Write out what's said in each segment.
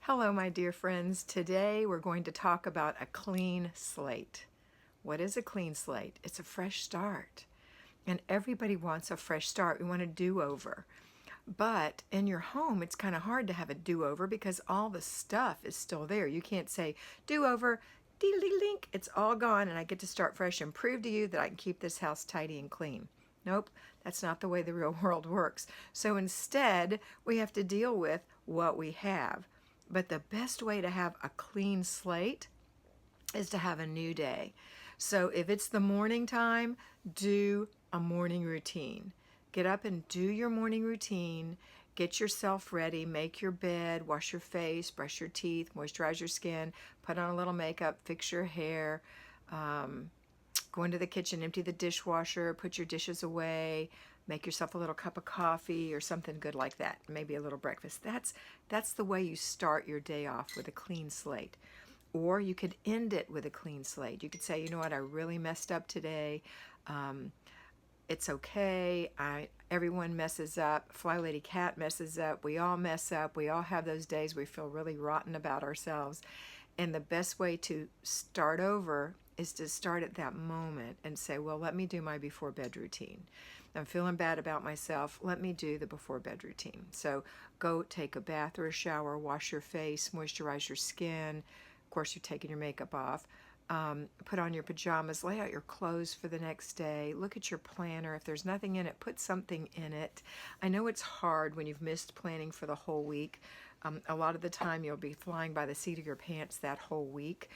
Hello, my dear friends. Today we're going to talk about a clean slate. What is a clean slate? It's a fresh start. And everybody wants a fresh start. We want a do-over. But in your home, it's kind of hard to have a do-over because all the stuff is still there. You can't say, do-over, dee-dee-link, it's all gone and I get to start fresh and prove to you that I can keep this house tidy and clean. Nope, that's not the way the real world works. So instead, we have to deal with what we have. But the best way to have a clean slate is to have a new day. So if it's the morning time, do a morning routine. Get up and do your morning routine. Get yourself ready, make your bed, wash your face, brush your teeth, moisturize your skin, put on a little makeup, fix your hair, go into the kitchen, empty the dishwasher, put your dishes away, make yourself a little cup of coffee or something good like that, maybe a little breakfast. That's the way you start your day off, with a clean slate. Or you could end it with a clean slate. You could say, you know what, I really messed up today. It's okay. Everyone messes up. FlyLady Kat messes up. We all mess up. We all have those days we feel really rotten about ourselves. And the best way to start over is to start at that moment and say, well, let me do my before bed routine. I'm feeling bad about myself. Let me do the before bed routine. So go take a bath or a shower, wash your face, moisturize your skin. Of course, you're taking your makeup off. Put on your pajamas, lay out your clothes for the next day, look at your planner. If there's nothing in it, put something in it. I know it's hard when you've missed planning for the whole week. A lot of the time you'll be flying by the seat of your pants that whole week.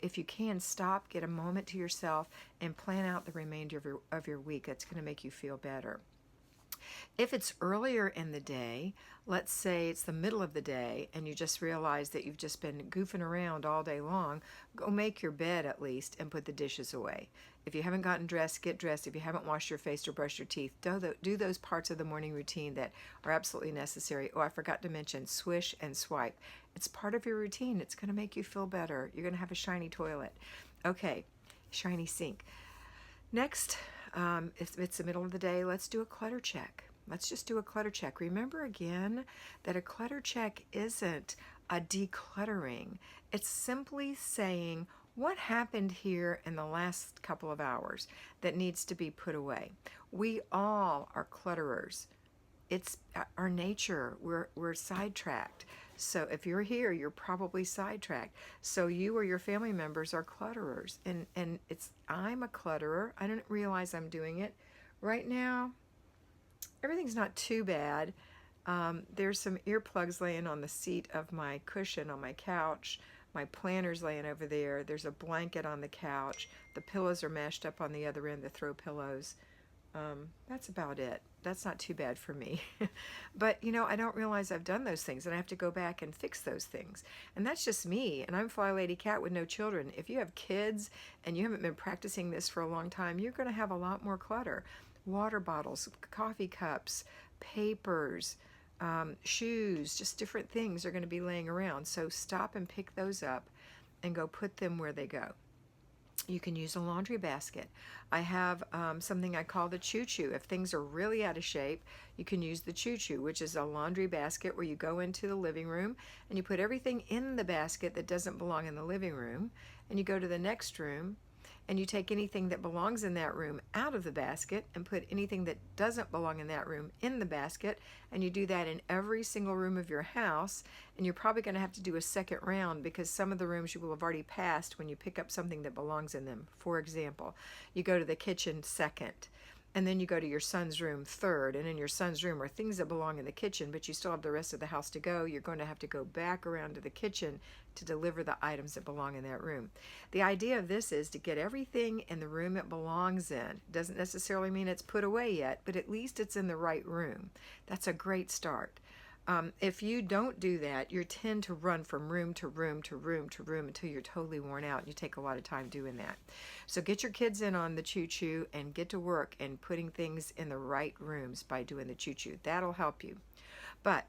If you can, stop, get a moment to yourself, and plan out the remainder of your week. That's going to make you feel better. If it's earlier in the day, let's say it's the middle of the day and you just realize that you've just been goofing around all day long, go make your bed at least and put the dishes away. If you haven't gotten dressed, get dressed. If you haven't washed your face or brushed your teeth, do those parts of the morning routine that are absolutely necessary. Oh, I forgot to mention swish and swipe. It's part of your routine. It's going to make you feel better. You're going to have a shiny toilet. Okay, shiny sink. Next, if it's the middle of the day, let's do a clutter check. Let's just do a clutter check. Remember again that a clutter check isn't a decluttering. It's simply saying what happened here in the last couple of hours that needs to be put away. We all are clutterers. It's our nature. We're sidetracked. So if you're here, you're probably sidetracked. So you or your family members are clutterers. And I'm a clutterer. I didn't realize I'm doing it. Right now, everything's not too bad. There's some earplugs laying on the seat of my cushion on my couch. My planner's laying over there. There's a blanket on the couch. The pillows are mashed up on the other end, the throw pillows. That's about it. That's not too bad for me. But, I don't realize I've done those things, and I have to go back and fix those things. And that's just me, and I'm FlyLady Kat with no children. If you have kids and you haven't been practicing this for a long time, you're going to have a lot more clutter. Water bottles, coffee cups, papers, shoes, just different things are going to be laying around. So stop and pick those up and go put them where they go. You can use a laundry basket. I have something I call the choo-choo. If things are really out of shape, you can use the choo-choo, which is a laundry basket where you go into the living room and you put everything in the basket that doesn't belong in the living room, and you go to the next room and you take anything that belongs in that room out of the basket and put anything that doesn't belong in that room in the basket, and you do that in every single room of your house. And you're probably going to have to do a second round because some of the rooms you will have already passed when you pick up something that belongs in them. For example, you go to the kitchen second, and then you go to your son's room third, and in your son's room are things that belong in the kitchen, but you still have the rest of the house to go. You're going to have to go back around to the kitchen to deliver the items that belong in that room. The idea of this is to get everything in the room it belongs in. Doesn't necessarily mean it's put away yet, but at least it's in the right room. That's a great start. If you don't do that, you tend to run from room to room to room to room until you're totally worn out, and you take a lot of time doing that. So get your kids in on the choo-choo and get to work and putting things in the right rooms by doing the choo-choo. That'll help you. But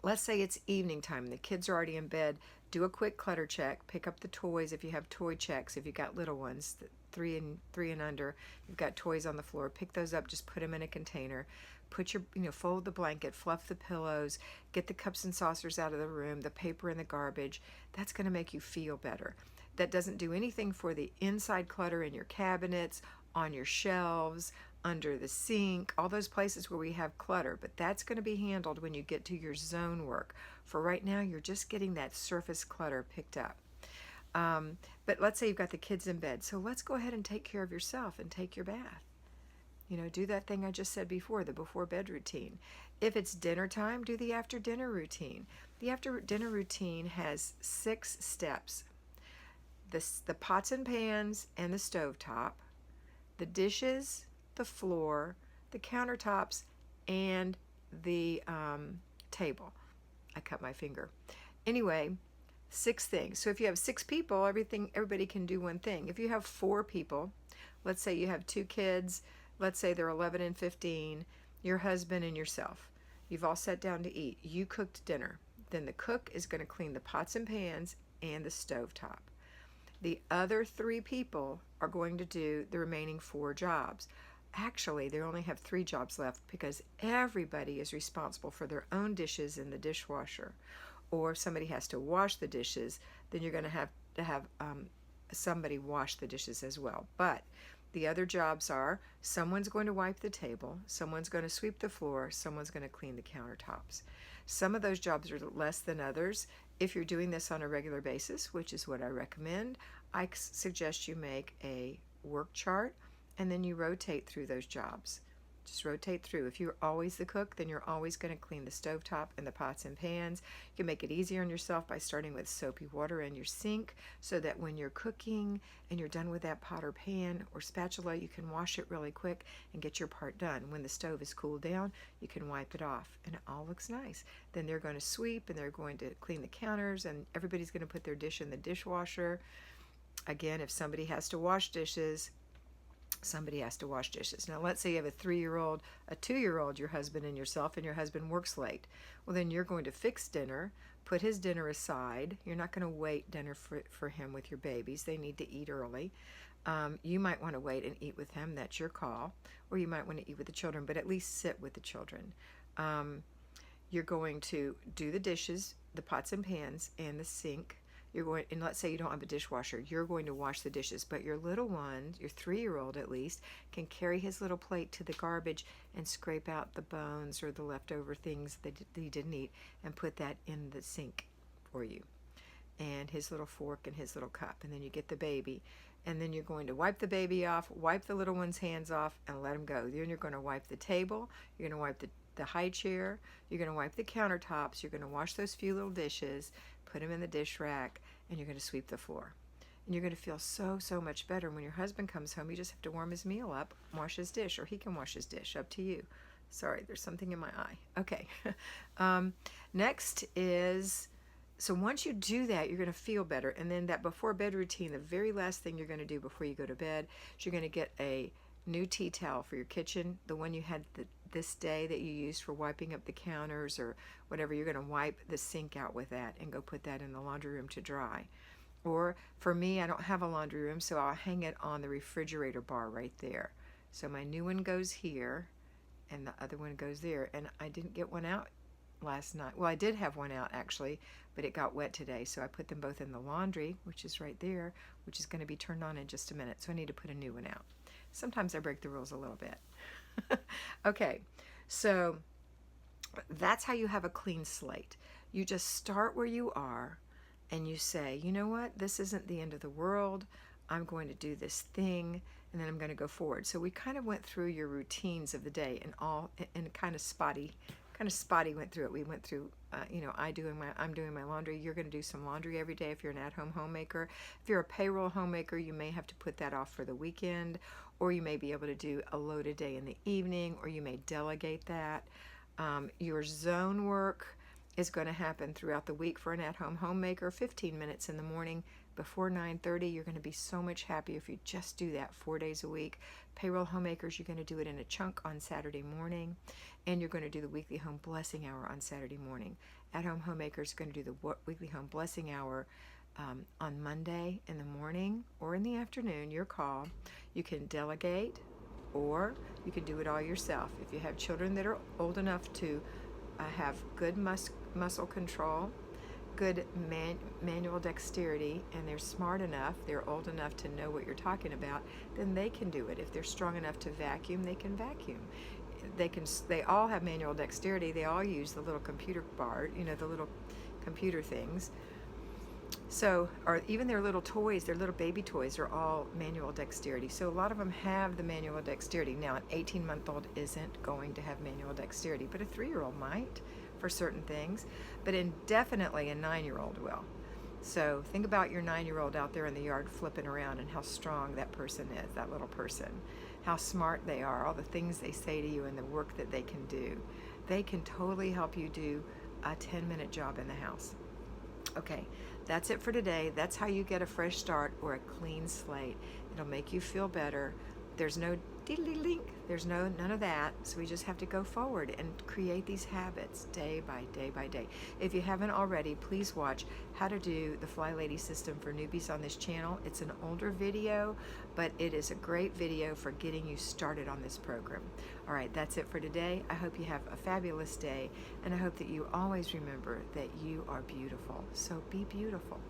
Let's say it's evening time, the kids are already in bed. Do a quick clutter check. Pick up the toys if you have toy checks. If you've got little ones, three and under, you've got toys on the floor. Pick those up. Just put them in a container. Put your, fold the blanket, fluff the pillows, get the cups and saucers out of the room, the paper in the garbage. That's going to make you feel better. That doesn't do anything for the inside clutter in your cabinets, on your shelves, under the sink, all those places where we have clutter, but that's going to be handled when you get to your zone work. For right now, you're just getting that surface clutter picked up. But let's say you've got the kids in bed, so let's go ahead and take care of yourself and take your bath. Do that thing I just said before, the before bed routine. If it's dinner time, do the after dinner routine. The after dinner routine has 6 steps. The pots and pans and the stovetop, the dishes, the floor, the countertops, and the table. I cut my finger. Anyway, 6 things. So if you have 6 people, everybody can do one thing. If you have 4 people, let's say you have 2 kids, let's say they're 11 and 15, your husband and yourself. You've all sat down to eat. You cooked dinner. Then the cook is going to clean the pots and pans and the stovetop. The other 3 people are going to do the remaining 4 jobs. Actually, they only have 3 jobs left because everybody is responsible for their own dishes in the dishwasher. Or if somebody has to wash the dishes, then you're going to have somebody wash the dishes as well. But the other jobs are someone's going to wipe the table, someone's going to sweep the floor, someone's going to clean the countertops. Some of those jobs are less than others. If you're doing this on a regular basis, which is what I recommend, I suggest you make a work chart and then you rotate through those jobs. Just rotate through. If you're always the cook, then you're always going to clean the stovetop and the pots and pans. You can make it easier on yourself by starting with soapy water in your sink so that when you're cooking and you're done with that pot or pan or spatula, you can wash it really quick and get your part done. When the stove is cooled down, you can wipe it off and it all looks nice. Then they're going to sweep and they're going to clean the counters and everybody's going to put their dish in the dishwasher. Again, if somebody has to wash dishes, somebody has to wash dishes. Now, let's say you have a 3-year-old, a 2-year-old, your husband and yourself, and your husband works late. Well, then you're going to fix dinner, put his dinner aside. You're not going to wait dinner for him with your babies. They need to eat early. You might want to wait and eat with him. That's your call. Or you might want to eat with the children, but at least sit with the children. You're going to do the dishes, the pots and pans, and the sink. And let's say you don't have a dishwasher, you're going to wash the dishes, but your little one, your 3-year-old at least, can carry his little plate to the garbage and scrape out the bones or the leftover things that he didn't eat and put that in the sink for you. And his little fork and his little cup. And then you get the baby. And then you're going to wipe the baby off, wipe the little one's hands off, and let him go. Then you're going to wipe the table, you're going to wipe the high chair, you're going to wipe the countertops, you're going to wash those few little dishes, put them in the dish rack, and you're going to sweep the floor. And you're going to feel so much better. When your husband comes home, you just have to warm his meal up, wash his dish, or he can wash his dish, up to you. Sorry, there's something in my eye. Okay. Next is, so once you do that, you're going to feel better. And then that before bed routine, the very last thing you're going to do before you go to bed is you're going to get a new tea towel for your kitchen, the one you had this day that you used for wiping up the counters or whatever. You're going to wipe the sink out with that and go put that in the laundry room to dry. Or for me, I don't have a laundry room, so I'll hang it on the refrigerator bar right there. So my new one goes here and the other one goes there. And I didn't get one out last night. Well, I did have one out actually, but it got wet today. So I put them both in the laundry, which is right there, which is going to be turned on in just a minute. So I need to put a new one out. Sometimes I break the rules a little bit. Okay, so that's how you have a clean slate. You just start where you are and you say, you know what, this isn't the end of the world. I'm going to do this thing and then I'm going to go forward. So we kind of went through your routines of the day and kind of spotty went through it. We went through, I'm doing my laundry. You're going to do some laundry every day if you're an at-home homemaker. If you're a payroll homemaker, you may have to put that off for the weekend, or you may be able to do a loaded day in the evening, or you may delegate that. Your zone work is going to happen throughout the week for an at-home homemaker. 15 minutes in the morning before 9:30. You're going to be so much happier if you just do that 4 days a week. Payroll homemakers, you're going to do it in a chunk on Saturday morning, and you're going to do the weekly home blessing hour on Saturday morning. At-home homemakers are going to do the weekly home blessing hour on Monday in the morning or in the afternoon, your call. You can delegate, or you can do it all yourself. If you have children that are old enough to have good muscle control, good manual dexterity, and they're smart enough, they're old enough to know what you're talking about, then they can do it. If they're strong enough to vacuum, they can vacuum. They all have manual dexterity. They all use the little computer bar, the little computer things. So, or even their little toys, their little baby toys are all manual dexterity. So a lot of them have the manual dexterity. Now, an 18-month-old isn't going to have manual dexterity, but a 3-year-old might for certain things, but definitely a 9-year-old will. So think about your 9-year-old out there in the yard flipping around and how strong that person is, that little person, how smart they are, all the things they say to you and the work that they can do. They can totally help you do a 10-minute job in the house. Okay, that's it for today. That's how you get a fresh start or a clean slate. It'll make you feel better. There's no diddly-link. There's none of that. So we just have to go forward and create these habits day by day by day. If you haven't already, please watch how to do the FlyLady system for newbies on this channel. It's an older video, but it is a great video for getting you started on this program. All right, that's it for today. I hope you have a fabulous day, and I hope that you always remember that you are beautiful. So be beautiful.